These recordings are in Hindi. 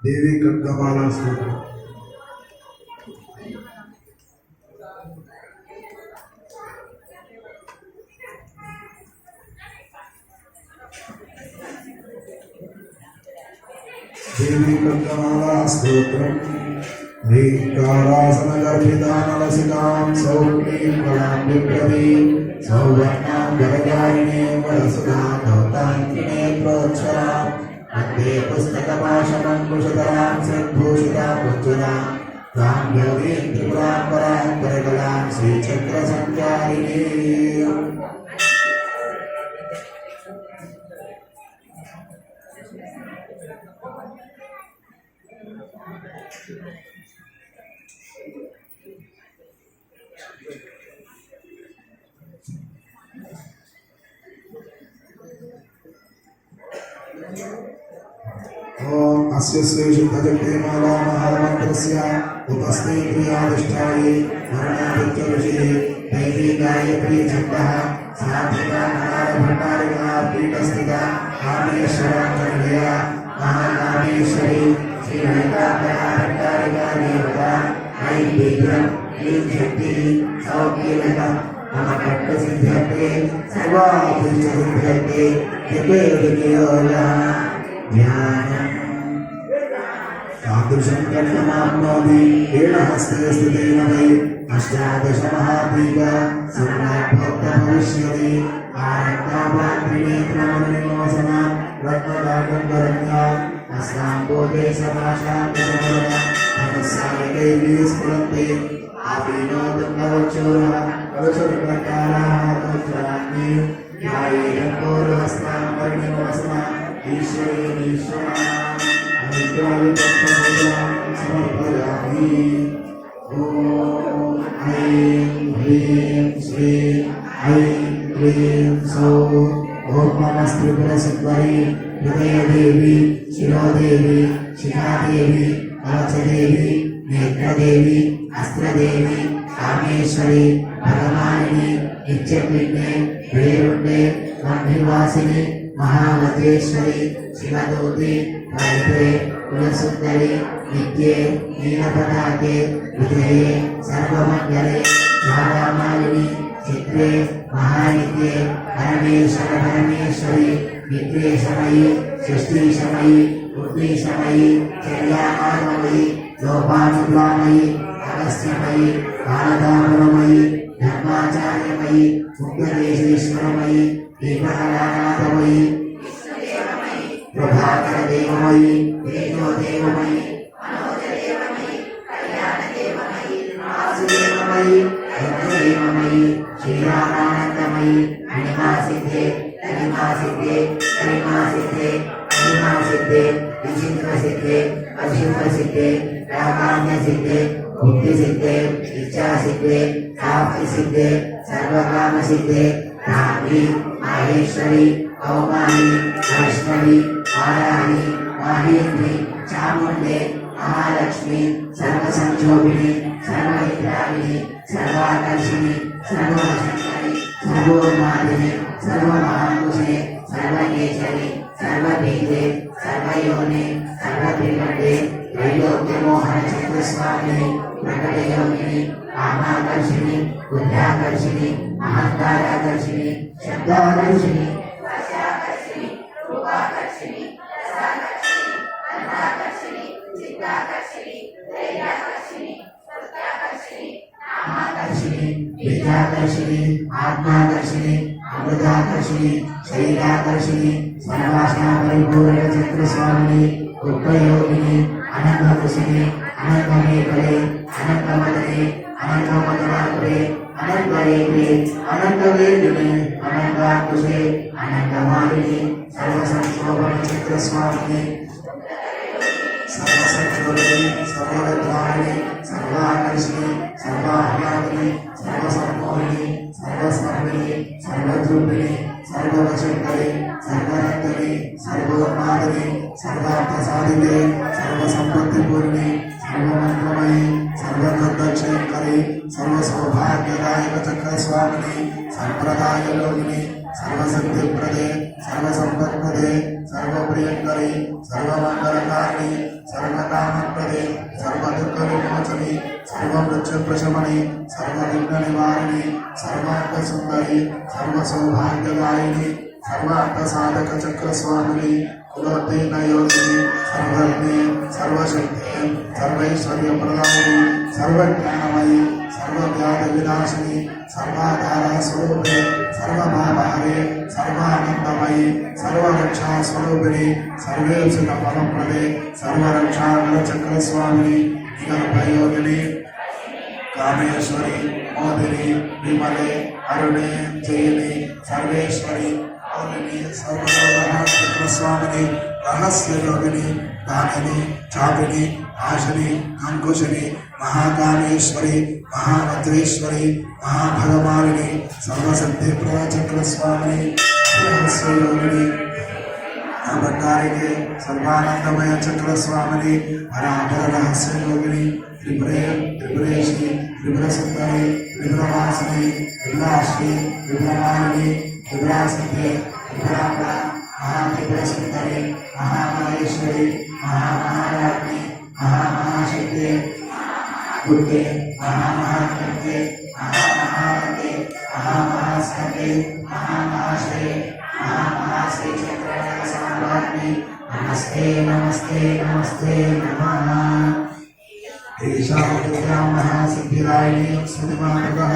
देवी खड्गमाला स्तोत्र। देवी खड्गमाला स्तोत्रम् ह्रीङ्कारासनगर्भितानलसिकां सौक्लीं वरां विप्रवीं सौवर्णां वरदारिणीं वरसुधां धौतान्त्रिणे प्रोक्षराम् अन्ते पुस्तकपाशमङ्कुशधरां सद्भूषितां उज्ज्वलां तां योगीं त्रिपुरां परां परकलां श्रीचक्रसञ्चारिणीम्। ओम अस्य श्री शुद्धजगते माला महामंत्रस्य उपस्थे क्रियाधिष्ठाये वर्णादित्य ऋषिः दैवी गायत्री छन्दः सात्विका नारायण भट्टारिका पीठस्थिता कामेश्वरांजनेया महाकामेश्वरी श्री वेंकटराय भट्टारिका देवता ऐं शक्ति सौख्यलता मम कट्टसिद्ध्यर्थे सर्वाभीष्टसिद्ध्यर्थे जपे ज्ञानम् तादृशं कर्ममाप्नोति येन हस्ते स्थितेन वै अष्टादश महादीप सम्राट् भविष्यति आरक्तापात्रिनेत्रमणिनिवासन रत्नदागम्बरण्या अस्यां बोधे समाशां तपस्सायते विस्फुरन्ति आविनोदङ्गवचोरः कलशप्रकाराः ध्यायेरङ्गोरहस्तां वर्णिनिवासन ईश्वरीश्वरा समर्पयामि। ॐ ऐं ह्रीं श्रीं ऐं क्लीं सौः ॐ नमस्त्रिपुरसुन्दरी हृदयदेवी शिरोदेवी शिखादेवी कवचदेवी नेत्रदेवी अस्त्रदेवी कामेश्वरी भगवानिनी नित्यपिण्डे वेरुण्डे गम्भीरवासिनी महावतेश्वरी शिवदूती वैद्ये कुलसुन्दरी नित्ये नीलपताके विजये सर्वमङ्गले राधामालिनी चित्रे महानित्ये परमेश्वरी नित्येशमयी सृष्टिशमयी बुद्धिशमयी चर्यामयी लोपानुग्रामयी अगस्त्यमयी कालदामरमयी धर्माचार्यमयी मुक्तदेशेश्वरमयी दीपकलानाथमयी प्रभाकर देवमयी तेजो देवमयी मनोज देवमयी कल्याण देवमयी वासुदेवमयी भद्रदेवमयी श्रीरामानंदमयी महिमा सिद्धे गरिमा सिद्धे गरिमा सिद्धे महिमा सिद्धे विचित्र सिद्धे अचिंत सिद्धे प्रामाण्य सिद्धे बुद्धि सिद्धे इच्छा सिद्धे प्राप्ति सिद्धे सर्वकाम सिद्धे धात्री माहेश्वरी कौमारी वैष्णवी वाराही माहेन्द्री चामुंडे महालक्ष्मी सर्वसंक्षोभिनी सर्वहितारिणी सर्वाकर्षिणी सर्वशंकरी सर्वोन्मादिनी सर्वमहांकुशे सर्वकेशरी सर्वबीजे सर्वयोने सर्वत्रिकण्डे त्रैलोक्यमोहन चक्रस्वामिनी प्रकटयोगिनी कामाकर्षिणी बुद्ध्याकर्षिणी अहंकाराकर्षिणी शब्दाकर्षिणी वर्षाकर्षिणी रूपाकर्षिणी रसाकर्षिणी अन्नाकर्षिणी चित्ताकर्षिणी दैर्याकर्षिणी सत्याकर्षिणी नामाकर्षिणी विद्याकर्षिणी आत्माकर्षिणी अमृताकर्षिणी शरीराकर्षिणी सर्वाशा परिपूर्ण चक्रस्वामिनी उपयोगिनी अनंतकुशिनी अनंतमेकले अनंतमदने अनंतमदनात्रे अनंतरेपे अनंतवेदिने अनंताकुशे अनंतमालिनी सर्वसंक्षोभन चक्रस्वामिनी सर्वसंक्षोभिनी सर्वविद्वारिणी सर्वाकर्षिणी सर्वाह्लादिनी सर्वसम्मोहिनी सर्वस्मरणिनी सर्वद्रुपिणी सर्ववशंकरी सर्वरत्तनी सर्वोन्मादिनी सर्वार्थसाधिके सर्वसम्पत्तिपूर्णी सर्वमंत्रमयी सर्वदक्षयंकरी सर्वसौभाग्यदायक चक्रस्वामिनी संप्रदाययोगिनी सर्वसिद्धिप्रदे सर्वसंपत्प्रदे सर्वप्रियंकरी सर्वमंगलकारिणी सर्वकामप्रदे सर्वदुःखविमोचनी सर्वमृत्युप्रशमनी सर्वविघ्ननिवारिणी सर्वार्थसुन्दरी सर्वसौभाग्यदायिनी सर्वार्थसाधकचक्रस्वामिनी कुलोत्तीर्णयोगिनी सर्वज्ञे सर्वशक्ते सर्वैश्वर्यप्रदायिनी सर्वज्ञानमयी सर्वव्याधिविनाशिनी सर्वाधारस्वरूपे सर्वमहाभारे सर्वानन्दमयी सर्वरक्षास्वरूपिणी सर्वेषुफलप्रदे सर्वरक्षाचक्रस्वामिनी विकल्पयोगिनी कामेश्वरी मोदिनी विमले अरुणे जयिनी सर्वेश्वरी मौलिनी सर्वलोकनाथचक्रस्वामिनी रहस्ययोगिनी दानिनी चापिनी आशनी अंकुशिनी महाकामेश्वरी महाभद्रेश्वरी महाभगवानिनी सर्वसिद्धिप्रचक्रस्वामिनी रहस्ययोगिनी भट्टारिके सर्वानंदमय चक्रस्वामिनी हराधर रहस्ययोगिनी त्रिपुरेशी त्रिपुरसुन्दरी त्रिपुरवासिनी त्रिपुराष्टि त्रिपुरमालिनी त्रिपुरासत्ये त्रिपुराम्बा महात्रिपुरसुन्दरी महामाहेश्वरी महामहाराज्ञी महामहाशक्ति दुर्गे महामहाशक्ति महामहानंदे महामहास्कंदे महामहाश्री महामहाश्री चक्रवर्ती साम्राज्ञी नमस्ते नमस्ते नमस्ते नमः ईशावत्यां महासिद्धिदायिनी सुदिमार्गः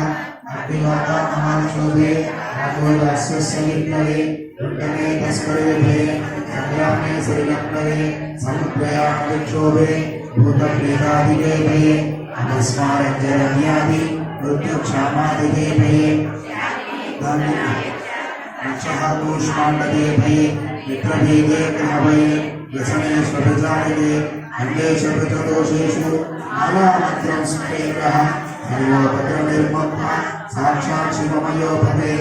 अग्निवाता महाशोभे राघवदास्यस्य विप्लवे रुद्रमे तस्करे भये संग्रामे श्रीलक्ष्मणे समुद्रयां विक्षोभे भूतप्रेतादिके भये अनस्मारञ्जरण्यादि मृत्युक्षामादिके भये दक्षाकूष्माण्डके भये मित्रभेदे ग्रहभये व्यसनेष्वभिचारिके अन्येषु नानामन्त्रं स्मरेग्रः सर्वोपद्रवनिर्मुक्तः साक्षात् शिवमयो भवे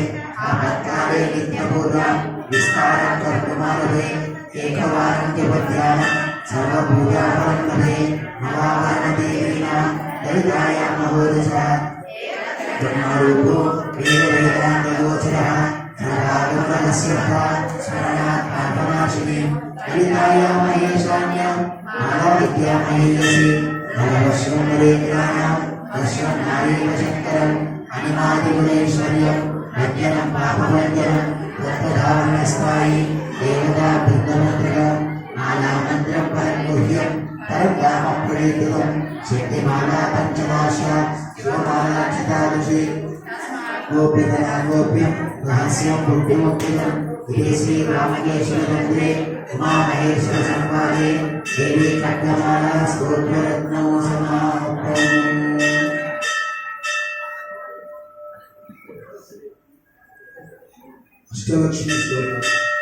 आपत्काले नित्यभूतां विस्तारं कर्तुमारभे एकवारं च पद्याः सर्वभूतापरं लभे नवावरणदेवीनां ललितायां महोदशः ब्रह्मरूपो वेदवेदान्तगोचरः सर्वागमनस्यः स्मरणात् पापनाशिनी ललितायां महेशान्यां महाविद्यामहेयसी भगवश्रमरेन्द्राणां दर्शनं नारीशङ्करम् अनिमादिगुणैश्वर्यं यज्ञनं पापभञ्जनं तत्त्वधारणस्थायि देवता बृन्दमन्त्रकं नानामन्त्रं परं गुह्यं परं शक्तिमाला पञ्चभाषा शिवमाला चितादशि गोप्यं रहस्यं बुद्धिमुक्तिकं श्री रामकेश्वरमन्दिरे उमामहेश्वर संवादे देवी खड्गमाला स्तोत्ररत्नौ समाप्तम् अष्टलक्ष्मी स्तोत्रम्